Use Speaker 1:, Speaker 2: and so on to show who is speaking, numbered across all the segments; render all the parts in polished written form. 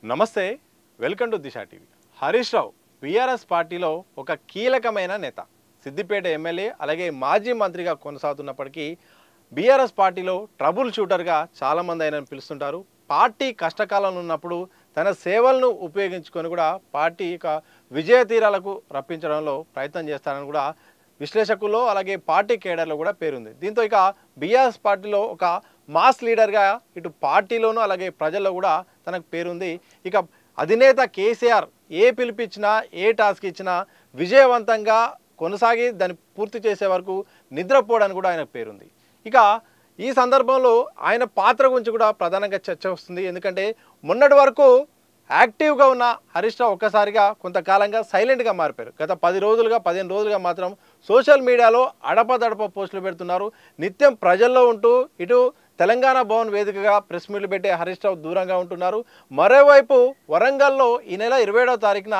Speaker 1: నమస్తే welcome to Disha TV. Harish Rao BRS పార్టీలో ఒక కీలకమైన నేత, సిద్దిపేట ఎమ్మెల్యే అలాగే మాజీ మంత్రిగా కొనసాగుతున్నప్పటికీ బీఆర్ఎస్ పార్టీలో ట్రబుల్ షూటర్గా చాలామంది ఆయనను పిలుస్తుంటారు. పార్టీ కష్టకాలంలో ఉన్నప్పుడు తన సేవలను ఉపయోగించుకొని కూడా పార్టీ విజయ తీరాలకు రప్పించడంలో ప్రయత్నం చేస్తారని కూడా విశ్లేషకుల్లో అలాగే పార్టీ కేడర్లో కూడా పేరుంది. దీంతో ఇక బీఆర్ఎస్ పార్టీలో ఒక మాస్ లీడర్గా ఇటు పార్టీలోనూ అలాగే ప్రజల్లో కూడా తనకు పేరుంది. ఇక అధినేత కేసీఆర్ ఏ పిలిపించినా ఏ టాస్క్ ఇచ్చినా విజయవంతంగా కొనసాగి దాన్ని పూర్తి చేసే వరకు నిద్రపోవడానికి కూడా ఆయనకు పేరుంది. ఇక ఈ సందర్భంలో ఆయన పాత్ర గురించి కూడా ప్రధానంగా చర్చ వస్తుంది. ఎందుకంటే మొన్నటి వరకు యాక్టివ్గా ఉన్న హరీష్ రావు ఒక్కసారిగా కొంతకాలంగా సైలెంట్గా మారిపోయారు. గత 15 రోజులుగా మాత్రం సోషల్ మీడియాలో అడపదడప పోస్టులు పెడుతున్నారు. నిత్యం ప్రజల్లో ఉంటూ ఇటు తెలంగాణ భవన్ వేదికగా ప్రెస్ మీట్లు పెట్టే హరీష్ రావు దూరంగా ఉంటున్నారు. మరోవైపు వరంగల్లో ఈ నెల 27వ తారీఖున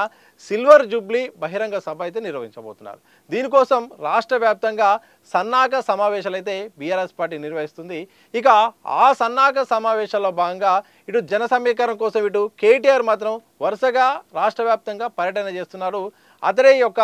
Speaker 1: సిల్వర్ జూబ్లీ బహిరంగ సభ అయితే నిర్వహించబోతున్నారు. దీనికోసం రాష్ట్ర వ్యాప్తంగా సన్నాహక సమావేశాలు అయితే బీఆర్ఎస్ పార్టీ నిర్వహిస్తుంది. ఇక ఆ సన్నాహక సమావేశాల్లో భాగంగా ఇటు జన సమీకరణ కోసం ఇటు కేటీఆర్ మాత్రం వరుసగా రాష్ట్ర వ్యాప్తంగా పర్యటన చేస్తున్నాడు. అతడే ఈ యొక్క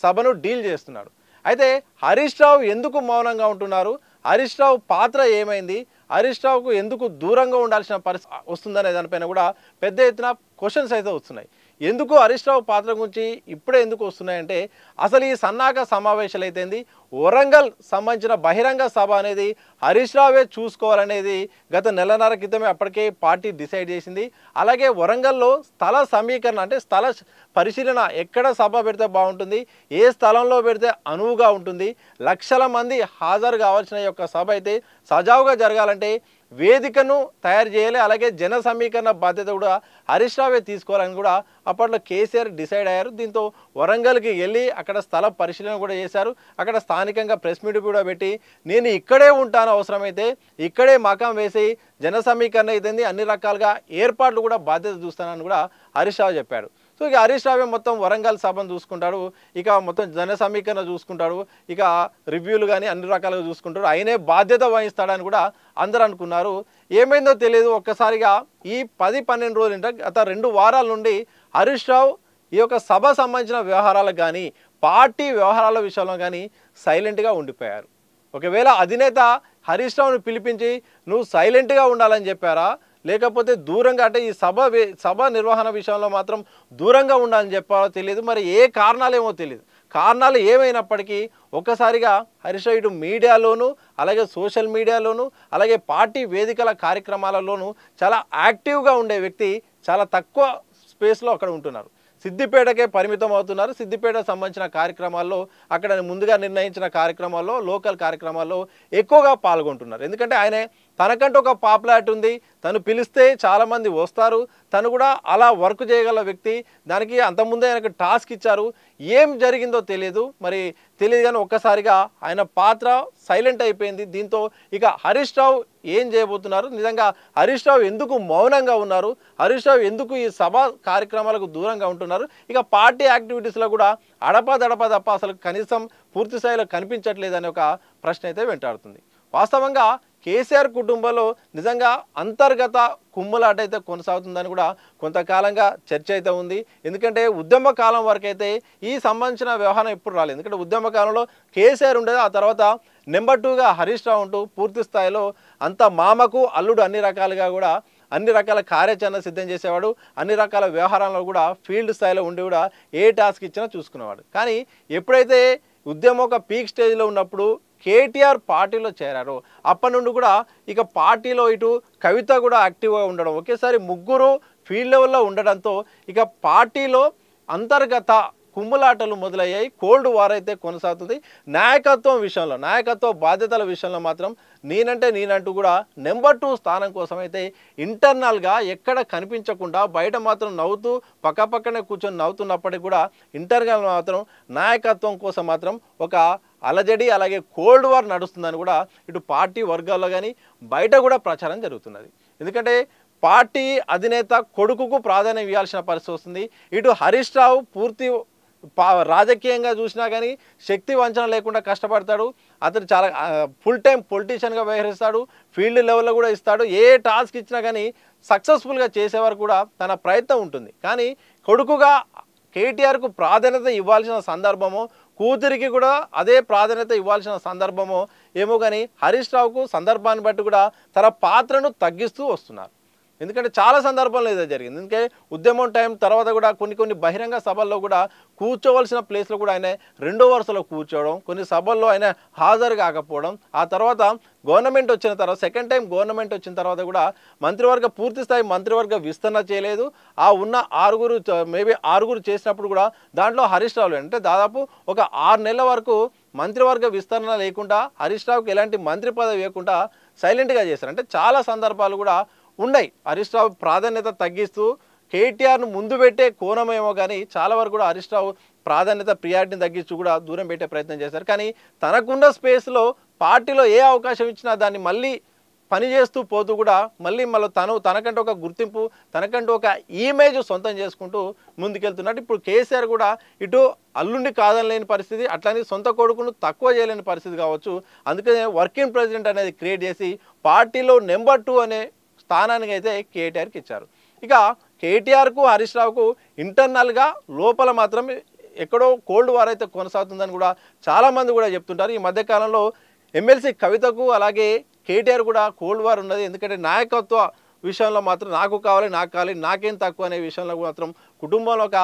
Speaker 1: సభను డీల్ చేస్తున్నాడు. అయితే హరీష్ రావు ఎందుకు మౌనంగా ఉంటున్నారు, హరీష్ రావు పాత్ర ఏమైంది, హరీష్ రావుకు ఎందుకు దూరంగా ఉండాల్సిన పరిస్థితి వస్తుందనే దానిపైన కూడా పెద్ద ఎత్తున క్వశ్చన్స్ అయితే వస్తున్నాయి. ఎందుకు హరీష్ రావు పాత్ర గురించి ఇప్పుడే ఎందుకు వస్తున్నాయంటే అసలు ఈ సన్నాహక సమావేశాలు అయితేంది, వరంగల్ సంబంధించిన బహిరంగ సభ అనేది హరీష్ రావే చూసుకోవాలనేది గత నెలన్నర క్రితమే అప్పటికే పార్టీ డిసైడ్ చేసింది. అలాగే వరంగల్లో స్థల సమీకరణ అంటే స్థల పరిశీలన, ఎక్కడ సభ పెడితే బాగుంటుంది, ఏ స్థలంలో పెడితే అనువుగా ఉంటుంది, లక్షల మంది హాజరు కావాల్సిన యొక్క సభ అయితే సజావుగా జరగాలంటే వేదికను తయారు చేయాలి. అలాగే జన సమీకరణ బాధ్యత కూడా హరీష్ రావే తీసుకోవాలని కూడా అప్పట్లో కేసీఆర్ డిసైడ్ అయ్యారు. దీంతో వరంగల్కి వెళ్ళి అక్కడ స్థల పరిశీలన కూడా చేశారు. అక్కడ స్థానికంగా ప్రెస్ మీట్ కూడా పెట్టి నేను ఇక్కడే ఉంటాను, అవసరమైతే ఇక్కడే మకాం వేసి జన సమీకరణ అయితేంది అన్ని రకాలుగా ఏర్పాట్లు కూడా బాధ్యత చూస్తానని కూడా హరీష్ రావు చెప్పాడు. సో ఇక హరీష్ రావే మొత్తం వరంగల్ సభను చూసుకుంటాడు, ఇక మొత్తం జన సమీకరణ చూసుకుంటాడు, ఇక రివ్యూలు కానీ అన్ని రకాలుగా చూసుకుంటాడు, ఆయనే బాధ్యత వహిస్తాడని కూడా అందరూ అనుకున్నారు. ఏమైందో తెలియదు, ఒక్కసారిగా ఈ 10-12 రోజులు గత 2 వారాల నుండి హరీష్ రావు ఈ యొక్క సభ సంబంధించిన వ్యవహారాలకు కానీ పార్టీ వ్యవహారాల విషయంలో కానీ సైలెంట్గా ఉండిపోయారు. ఒకవేళ అధినేత హరీష్ రావును పిలిపించి నువ్వు సైలెంట్గా ఉండాలని చెప్పారా, లేకపోతే దూరంగా అంటే ఈ సభ నిర్వహణ విషయంలో మాత్రం దూరంగా ఉండాలని చెప్పారో తెలియదు. మరి ఏ కారణాలేమో తెలియదు. కారణాలు ఏమైనప్పటికీ ఒక్కసారిగా హరీష్ రావు ఇటు మీడియాలోనూ అలాగే సోషల్ మీడియాలోనూ అలాగే పార్టీ వేదికల కార్యక్రమాలలోనూ చాలా యాక్టివ్గా ఉండే వ్యక్తి చాలా తక్కువ స్పేస్లో అక్కడ ఉంటున్నారు. సిద్దిపేటకే పరిమితం అవుతున్నారు. సిద్దిపేటకు సంబంధించిన కార్యక్రమాల్లో అక్కడ ముందుగా నిర్ణయించిన కార్యక్రమాల్లో లోకల్ కార్యక్రమాల్లో ఎక్కువగా పాల్గొంటున్నారు. ఎందుకంటే ఆయన తనకంటూ ఒక పాపులారిటీ ఉంది, తను పిలిస్తే చాలామంది వస్తారు, తను కూడా అలా వర్క్ చేయగల వ్యక్తి. దానికి అంతకుముందే ఆయనకు టాస్క్ ఇచ్చారు, ఏం జరిగిందో తెలియదు, మరి తెలియదు కానీ ఒక్కసారిగా ఆయన పాత్ర సైలెంట్ అయిపోయింది. దీంతో ఇక హరీష్ రావు ఏం చేయబోతున్నారు, నిజంగా హరీష్ రావు ఎందుకు మౌనంగా ఉన్నారు, హరీష్ రావు ఎందుకు ఈ సభ కార్యక్రమాలకు దూరంగా ఉంటున్నారు, ఇక పార్టీ యాక్టివిటీస్లో కూడా అడపదడప తప్ప అసలు కనీసం పూర్తి స్థాయిలో కనిపించట్లేదనే ఒక ప్రశ్న అయితే వెంటాడుతుంది. వాస్తవంగా కేసీఆర్ కుటుంబంలో నిజంగా అంతర్గత కుమ్ములాట అయితే కొనసాగుతుందని కూడా కొంతకాలంగా చర్చ అయితే ఉంది. ఎందుకంటే ఉద్యమ కాలం వరకు అయితే ఈ సంబంధించిన వ్యవహారం ఎప్పుడు రాలేదు. ఎందుకంటే ఉద్యమ కాలంలో కేసీఆర్ ఉండేది, ఆ తర్వాత నెంబర్ 2గా హరీష్ రావు ఉంటూ పూర్తి స్థాయిలో అంత మామకు అల్లుడు అన్ని రకాలుగా కూడా అన్ని రకాల కార్యాచరణ సిద్ధం చేసేవాడు, అన్ని రకాల వ్యవహారాల్లో కూడా ఫీల్డ్ స్థాయిలో ఉండి కూడా ఏ టాస్క్ ఇచ్చినా చూసుకునేవాడు. కానీ ఎప్పుడైతే ఉద్యమం ఒక పీక్ స్టేజ్లో ఉన్నప్పుడు కేటీఆర్ పార్టీలో చేరారు, అప్పటి నుండి కూడా ఇక పార్టీలో ఇటు కవిత కూడా యాక్టివ్గా ఉండడం, ఒకేసారి ముగ్గురు ఫీల్డ్ లెవెల్లో ఉండడంతో ఇక పార్టీలో అంతర్గత కుమ్ములాటలు మొదలయ్యాయి. కోల్డ్ వార్ అయితే కొనసాగుతుంది. నాయకత్వం విషయంలో, నాయకత్వ బాధ్యతల విషయంలో మాత్రం నేనంటూ కూడా నెంబర్ 2 స్థానం కోసం అయితే ఇంటర్నల్గా ఎక్కడ కనిపించకుండా బయట మాత్రం నవ్వుతూ పక్కపక్కనే కూర్చొని నవ్వుతున్నప్పటికీ కూడా ఇంటర్నల్ మాత్రం నాయకత్వం కోసం మాత్రం ఒక అలజడి అలాగే కోల్డ్ వార్ నడుస్తుందని కూడా ఇటు పార్టీ వర్గాల్లో కానీ బయట కూడా ప్రచారం జరుగుతున్నది. ఎందుకంటే పార్టీ అధినేత కొడుకుకు ప్రాధాన్యం ఇవ్వాల్సిన పరిస్థితి వస్తుంది. ఇటు హరీష్ రావు పూర్తి రాజకీయంగా చూసినా కానీ శక్తి వంచన లేకుండా కష్టపడతాడు. అతను చాలా ఫుల్ టైం పొలిటీషియన్గా వ్యవహరిస్తాడు. ఫీల్డ్ లెవెల్లో కూడా ఇస్తాడు. ఏ టాస్క్ ఇచ్చినా కానీ సక్సెస్ఫుల్గా చేసేవారు కూడా తన ప్రయత్నం ఉంటుంది. కానీ కొడుకుగా కేటీఆర్కు ప్రాధాన్యత ఇవ్వాల్సిన సందర్భమో, కూతురికి కూడా అదే ప్రాధాన్యత ఇవ్వాల్సిన సందర్భమో ఏమో కానీ హరీష్ రావుకు సందర్భాన్ని బట్టి కూడా తన పాత్రను తగ్గిస్తూ వస్తున్నారు. ఎందుకంటే చాలా సందర్భంలో ఇదే జరిగింది. ఎందుకంటే ఉద్యమం టైం తర్వాత కూడా కొన్ని బహిరంగ సభల్లో కూడా కూర్చోవలసిన ప్లేస్లో కూడా ఆయన రెండో వరుసలో కూర్చోవడం, కొన్ని సభల్లో ఆయన హాజరు కాకపోవడం, ఆ తర్వాత గవర్నమెంట్ వచ్చిన తర్వాత సెకండ్ టైం గవర్నమెంట్ వచ్చిన తర్వాత కూడా పూర్తి స్థాయి మంత్రివర్గ విస్తరణ చేయలేదు. ఆ ఉన్న ఆరుగురు చేసినప్పుడు కూడా దాంట్లో హరీష్ రావు అంటే దాదాపు ఒక 6 నెలల వరకు మంత్రివర్గ విస్తరణ లేకుండా హరీష్ రావుకి ఎలాంటి మంత్రి పదవి ఇవ్వకుండా సైలెంట్గా చేశారు. అంటే చాలా సందర్భాలు కూడా ఉన్నాయి. హరీష్ రావు ప్రాధాన్యత తగ్గిస్తూ కేటీఆర్ను ముందు పెట్టే కోణమేమో కానీ చాలా వరకు కూడా హరీష్ రావు ప్రియారిటీని తగ్గించి కూడా దూరం పెట్టే ప్రయత్నం చేశారు. కానీ తనకున్న స్పేస్లో పార్టీలో ఏ అవకాశం ఇచ్చినా దాన్ని మళ్ళీ పనిచేస్తూ పోతూ కూడా మళ్ళీ తనకంటూ ఒక గుర్తింపు, తనకంటూ ఒక ఇమేజ్ సొంతం చేసుకుంటూ ముందుకెళ్తున్నట్టు. ఇప్పుడు కేసీఆర్ కూడా ఇటు అల్లుండి కాదనలేని పరిస్థితి, అట్లని సొంత కొడుకును తక్కువ చేయలేని పరిస్థితి కావచ్చు. అందుకనే వర్కింగ్ ప్రెసిడెంట్ అనేది క్రియేట్ చేసి పార్టీలో నెంబర్ 2 అనే స్థానానికి అయితే కేటీఆర్కి ఇచ్చారు. ఇక కేటీఆర్కు హరీష్ రావుకు ఇంటర్నల్గా లోపల మాత్రం ఎక్కడో కోల్డ్ వార్ అయితే కొనసాగుతుందని కూడా చాలామంది కూడా చెప్తుంటారు. ఈ మధ్యకాలంలో ఎమ్మెల్సీ కవితకు అలాగే కేటీఆర్ కూడా కోల్డ్ వార్ ఉన్నది. ఎందుకంటే నాయకత్వ విషయంలో మాత్రం నాకు కావాలి నాకేం తక్కువ అనే విషయంలో మాత్రం కుటుంబంలో ఒక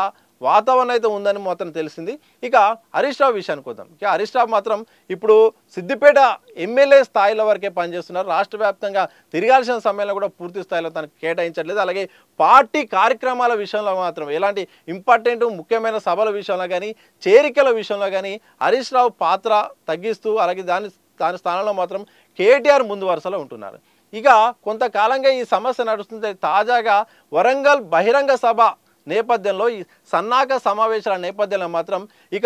Speaker 1: వాతావరణం అయితే ఉందని మాత్రం తెలిసింది. ఇక హరీష్ రావు విషయానికి వద్దాం. ఇక హరీష్ రావు మాత్రం ఇప్పుడు సిద్దిపేట ఎమ్మెల్యే స్థాయిలో వరకే పనిచేస్తున్నారు. రాష్ట్ర వ్యాప్తంగా తిరగాల్సిన సమయంలో కూడా పూర్తి స్థాయిలో తనకు కేటాయించట్లేదు. అలాగే పార్టీ కార్యక్రమాల విషయంలో మాత్రం ఎలాంటి ఇంపార్టెంట్ ముఖ్యమైన సభల విషయంలో కానీ చేరికల విషయంలో కానీ హరీష్ రావు పాత్ర తగ్గిస్తూ అలాగే దాని స్థానంలో మాత్రం కేటీఆర్ ముందు వరుసలో ఉంటున్నారు. ఇక కొంతకాలంగా ఈ సమస్య నడుస్తుంది. తాజాగా వరంగల్ బహిరంగ సభ నేపథ్యంలో ఈ సన్నాహక సమావేశాల నేపథ్యంలో మాత్రం ఇక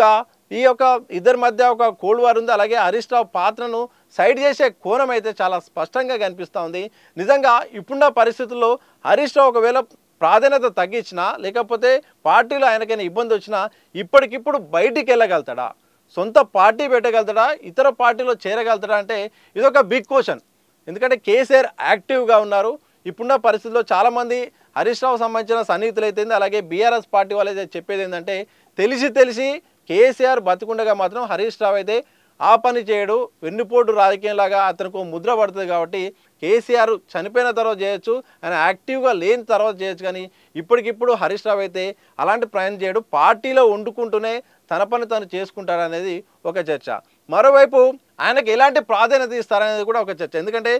Speaker 1: ఈ యొక్క ఇద్దరి మధ్య ఒక కోల్డ్ వార్ ఉంది. అలాగే హరీష్ రావు పాత్రను సైడ్ చేసే కోణం అయితే చాలా స్పష్టంగా కనిపిస్తూ ఉంది. నిజంగా ఇప్పుడున్న పరిస్థితుల్లో హరీష్ రావు ఒకవేళ ప్రాధాన్యత తగ్గించినా లేకపోతే పార్టీలో ఆయనకైనా ఇబ్బంది వచ్చినా ఇప్పటికిప్పుడు బయటికి వెళ్ళగలుగుతాడా, సొంత పార్టీ పెట్టగలుగుతాడా, ఇతర పార్టీలో చేరగలుగుతాడా అంటే ఇదొక బిగ్ క్వశ్చన్. ఎందుకంటే కేసీఆర్ యాక్టివ్గా ఉన్నారు. ఇప్పుడున్న పరిస్థితుల్లో చాలామంది హరీష్ రావు సంబంధించిన సన్నిహితులు అయితే అలాగే బీఆర్ఎస్ పార్టీ వాళ్ళు అయితే చెప్పేది ఏంటంటే తెలిసి కేసీఆర్ బతికుండగా మాత్రం హరీష్ రావు అయితే ఆ పని చేయడు, వెన్నుపోటు రాజకీయంలాగా అతనికి ముద్ర పడుతుంది. కాబట్టి కేసీఆర్ చనిపోయిన తర్వాత చేయొచ్చు, ఆయన యాక్టివ్గా లేని తర్వాత చేయొచ్చు. కానీ ఇప్పటికిప్పుడు హరీష్ రావు అయితే అలాంటి ప్రయాణం చేయడు, పార్టీలో వండుకుంటూనే తన పని తను చేసుకుంటాడనేది ఒక చర్చ. మరోవైపు ఆయనకు ఎలాంటి ప్రాధాన్యత ఇస్తారనేది కూడా ఒక చర్చ. ఎందుకంటే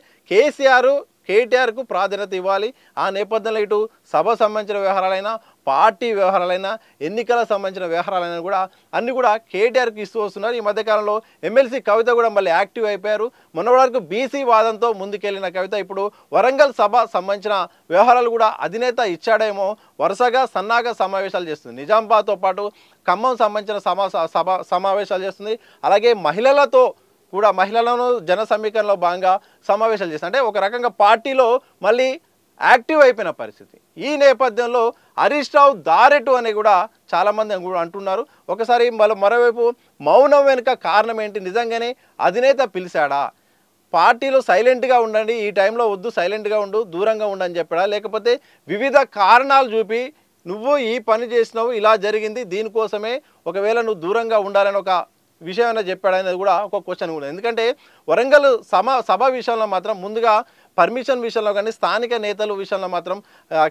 Speaker 1: కేటీఆర్కు ప్రాధాన్యత ఇవ్వాలి. ఆ నేపథ్యంలో ఇటు సభ సంబంధించిన వ్యవహారాలైనా పార్టీ వ్యవహారాలైనా ఎన్నికల సంబంధించిన వ్యవహారాలైనా కూడా అన్ని కూడా కేటీఆర్కి ఇస్తూ వస్తున్నారు. ఈ మధ్యకాలంలో ఎమ్మెల్సీ కవిత కూడా మళ్ళీ యాక్టివ్ అయిపోయారు. మొన్నటి వరకు బీసీ వాదంతో ముందుకెళ్లిన కవిత ఇప్పుడు వరంగల్ సభ సంబంధించిన వ్యవహారాలు కూడా అధినేత ఇచ్చాడేమో వరుసగా సన్నాహక సమావేశాలు చేస్తుంది. నిజామాబాద్తో పాటు ఖమ్మం సంబంధించిన సమావేశాలు చేస్తుంది. అలాగే మహిళలను జన సమీకరణలో భాగంగా సమావేశాలు చేస్తుంది. అంటే ఒక రకంగా పార్టీలో మళ్ళీ యాక్టివ్ అయిపోయిన పరిస్థితి. ఈ నేపథ్యంలో హరీష్ రావు దారెటు అని కూడా చాలామంది అంటున్నారు. ఒకసారి మరోవైపు మౌనం వెనుక కారణం ఏంటి, నిజంగానే అధినేత పిలిచాడా, పార్టీలో సైలెంట్గా ఉండండి, ఈ టైంలో వద్దు, సైలెంట్గా ఉండు, దూరంగా ఉండని చెప్పాడా, లేకపోతే వివిధ కారణాలు చూపి నువ్వు ఈ పని చేసినావు, ఇలా జరిగింది, దీనికోసమే ఒకవేళ నువ్వు దూరంగా ఉండాలని ఒక విషయం చెప్పాడనేది కూడా ఒక క్వశ్చన్ కూడా. ఎందుకంటే వరంగల్ సభ విషయంలో మాత్రం ముందుగా పర్మిషన్ విషయంలో కానీ స్థానిక నేతల విషయంలో మాత్రం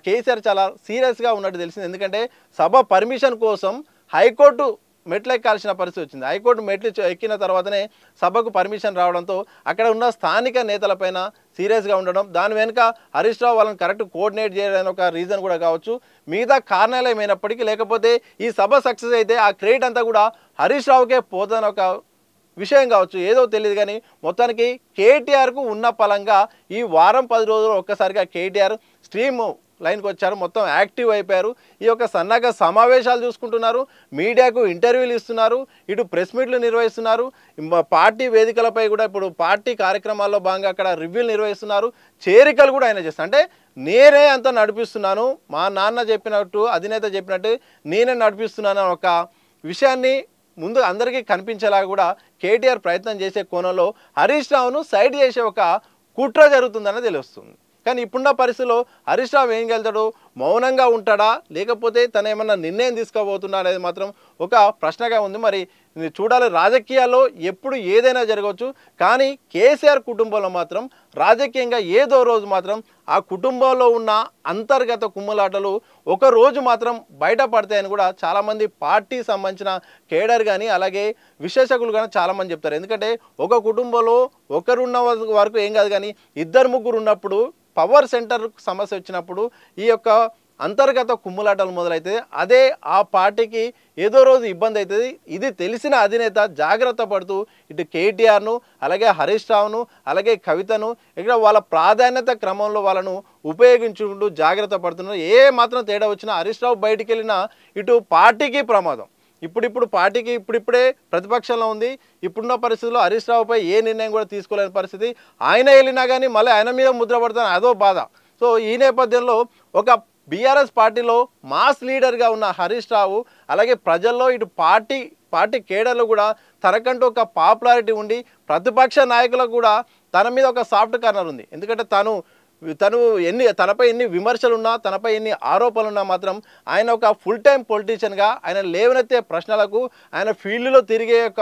Speaker 1: కేసీఆర్ చాలా సీరియస్గా ఉన్నట్టు తెలిసింది. ఎందుకంటే సభ పర్మిషన్ కోసం హైకోర్టు మెట్లు ఎక్కాల్సిన పరిస్థితి వచ్చింది. హైకోర్టు మెట్లు ఎక్కిన తర్వాతనే సభకు పర్మిషన్ రావడంతో అక్కడ ఉన్న స్థానిక నేతలపైన సీరియస్గా ఉండడం, దాని వెనుక హరీష్ రావు వాళ్ళని కరెక్ట్ కోఆర్డినేట్ చేయడానికి ఒక రీజన్ కూడా కావచ్చు. మిగతా కారణాలు ఏమైనప్పటికీ లేకపోతే ఈ సభ సక్సెస్ అయితే ఆ క్రెడిట్ అంతా కూడా హరీష్ రావుకే పోతుందని ఒక విషయం కావచ్చు, ఏదో తెలియదు. కానీ మొత్తానికి కేటీఆర్కు ఉన్న పలంగా ఈ వారం 10 రోజులు ఒక్కసారిగా కేటీఆర్ స్ట్రీమ్ లైన్కి వచ్చారు, మొత్తం యాక్టివ్ అయిపోయారు. ఈ యొక్క సన్నాహక సమావేశాలు చూసుకుంటున్నారు, మీడియాకు ఇంటర్వ్యూలు ఇస్తున్నారు, ఇటు ప్రెస్ మీట్లు నిర్వహిస్తున్నారు, పార్టీ వేదికలపై కూడా ఇప్పుడు పార్టీ కార్యక్రమాల్లో భాగంగా అక్కడ రివ్యూలు నిర్వహిస్తున్నారు, చేరికలు కూడా ఆయన చేస్తారు. అంటే నేనే అంతా నడిపిస్తున్నాను, మా నాన్న చెప్పినట్టు అధినేత చెప్పినట్టు నేనే నడిపిస్తున్నాను ఒక విషయాన్ని ముందు అందరికీ కనిపించేలా కూడా కేటీఆర్ ప్రయత్నం చేసే కోణంలో హరీష్ రావును సైడ్ చేసే ఒక కుట్ర జరుగుతుందని తెలుస్తుంది. కానీ ఇప్పుడున్న పరిస్థితుల్లో హరీష్ రావు ఏం గెలుతాడు, మౌనంగా ఉంటాడా లేకపోతే తను ఏమన్నా నిర్ణయం తీసుకోబోతున్నా అనేది మాత్రం ఒక ప్రశ్నగా ఉంది. మరి చూడాలి, రాజకీయాల్లో ఎప్పుడు ఏదైనా జరగవచ్చు. కానీ కేసీఆర్ కుటుంబంలో మాత్రం రాజకీయంగా ఏదో రోజు మాత్రం ఆ కుటుంబంలో ఉన్న అంతర్గత కుమ్ములాటలు ఒక రోజు మాత్రం బయటపడతాయని కూడా చాలామంది పార్టీ సంబంధించిన కేడర్ కానీ అలాగే విశ్లేషకులు కానీ చాలామంది చెప్తారు. ఎందుకంటే ఒక కుటుంబంలో ఒకరున్న వరకు ఏం కాదు, కానీ ఇద్దరు ముగ్గురు ఉన్నప్పుడు పవర్ సెంటర్ సమస్య వచ్చినప్పుడు ఈ యొక్క అంతర్గత కుమ్ములాటలు మొదలైతే అదే ఆ పార్టీకి ఏదో రోజు ఇబ్బంది అవుతుంది. ఇది తెలిసిన అధినేత జాగ్రత్త పడుతూ ఇటు కేటీఆర్ను అలాగే హరీష్ రావును అలాగే కవితను ఇక్కడ వాళ్ళ ప్రాధాన్యత క్రమంలో వాళ్ళను ఉపయోగించుకుంటూ జాగ్రత్త పడుతున్నారు. ఏ మాత్రం తేడా వచ్చినా హరీష్ రావు బయటికి వెళ్ళినా ఇటు పార్టీకి ప్రమాదం. ఇప్పుడు పార్టీకి ఇప్పుడిప్పుడే ప్రతిపక్షంలో ఉంది. ఇప్పుడున్న పరిస్థితుల్లో హరీష్ రావుపై ఏ నిర్ణయం కూడా తీసుకోలేని పరిస్థితి. ఆయన వెళ్ళినా కానీ మళ్ళీ ఆయన మీద ముద్ర పడుతున్న అదో బాధ. సో ఈ నేపథ్యంలో ఒక బీఆర్ఎస్ పార్టీలో మాస్ లీడర్గా ఉన్న హరీష్ రావు అలాగే ప్రజల్లో ఇటు పార్టీ కేడర్లో కూడా తనకంటూ ఒక పాపులారిటీ ఉండి ప్రతిపక్ష నాయకులకు కూడా తన మీద ఒక సాఫ్ట్ కార్నర్ ఉంది. ఎందుకంటే తనపై ఎన్ని విమర్శలున్నా తనపై ఎన్ని ఆరోపణలున్నా మాత్రం ఆయన ఒక ఫుల్ టైం పొలిటీషియన్గా ఆయన లేవనెత్తే ప్రశ్నలకు ఆయన ఫీల్డ్లో తిరిగే ఒక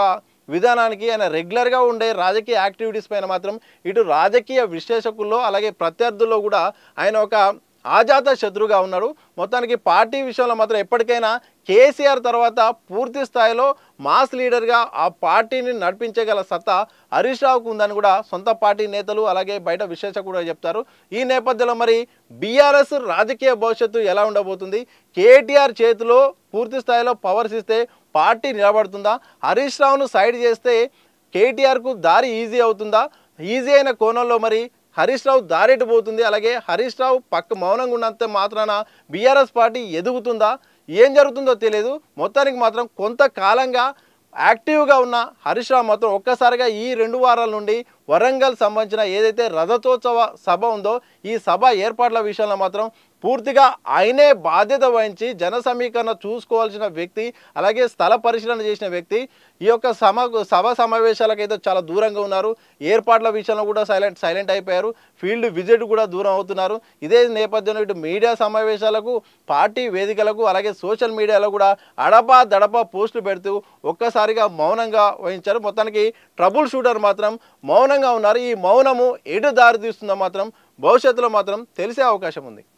Speaker 1: విధానానికి ఆయన రెగ్యులర్గా ఉండే రాజకీయ యాక్టివిటీస్ పైన మాత్రం ఇటు రాజకీయ విశ్లేషకుల్లో అలాగే ప్రత్యర్థుల్లో కూడా ఆయన ఒక ఆజాత శత్రువుగా ఉన్నాడు. మొత్తానికి పార్టీ విషయంలో మాత్రం ఎప్పటికైనా కేసీఆర్ తర్వాత పూర్తి స్థాయిలో మాస్ లీడర్గా ఆ పార్టీని నడిపించగల సత్తా హరీష్ రావుకు ఉందని కూడా సొంత పార్టీ నేతలు అలాగే బయట విశ్లేషకులు కూడా చెప్తారు. ఈ నేపథ్యంలో మరి బీఆర్ఎస్ రాజకీయ భవిష్యత్తు ఎలా ఉండబోతుంది, కేటీఆర్ చేతిలో పూర్తి స్థాయిలో పవర్స్ ఇస్తే పార్టీ నిలబడుతుందా, హరీష్ రావును సైడ్ చేస్తే కేటీఆర్కు దారి ఈజీ అవుతుందా, ఈజీ అయిన కోణంలో మరి హరీష్ రావు దారెటు పోతుంది, అలాగే హరీష్ రావు మౌనంగా ఉన్నంత మాత్రాన బీఆర్ఎస్ పార్టీ ఎదుగుతుందా, ఏం జరుగుతుందో తెలియదు. మొత్తానికి మాత్రం కొంతకాలంగా యాక్టివ్గా ఉన్న హరీష్ రావు మాత్రం ఒక్కసారిగా ఈ 2 వారాల నుండి వరంగల్ సంబంధించిన ఏదైతే రథోత్సవ సభ ఉందో ఈ సభ ఏర్పాట్ల విషయంలో మాత్రం పూర్తిగా ఆయనే బాధ్యత వహించి జన సమీకరణ చూసుకోవాల్సిన వ్యక్తి, అలాగే స్థల పరిశీలన చేసిన వ్యక్తి. ఈ యొక్క సభ సమావేశాలకైతే చాలా దూరంగా ఉన్నారు. ఏర్పాట్ల విషయంలో కూడా సైలెంట్ అయిపోయారు. ఫీల్డ్ విజిట్ కూడా దూరం అవుతున్నారు. ఇదే నేపథ్యంలో ఇటు మీడియా సమావేశాలకు, పార్టీ వేదికలకు అలాగే సోషల్ మీడియాలో కూడా అడపా దడపా పోస్టులు పెడుతూ ఒక్కసారిగా మౌనంగా వహించారు. మొత్తానికి ట్రబుల్ షూటర్ మాత్రం మౌనంగా ఉన్నారు. ఈ మౌనము ఎటు దారి తీస్తుందో మాత్రం భవిష్యత్తులో మాత్రం తెలిసే అవకాశం ఉంది.